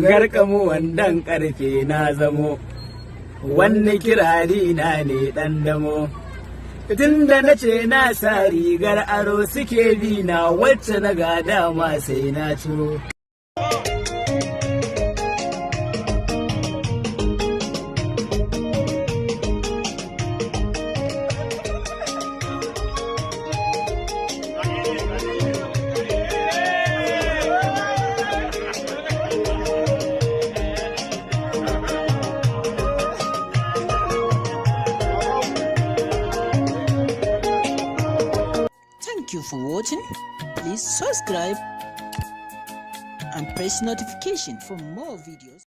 garkamu wandan karfe na zamo, wani kirari na ne ɗan damo. Tun da na ce na sa rigar aro suke bi na wacce na ga dama sai na ciro. Thank you for watching. Please subscribe and press notification for more videos.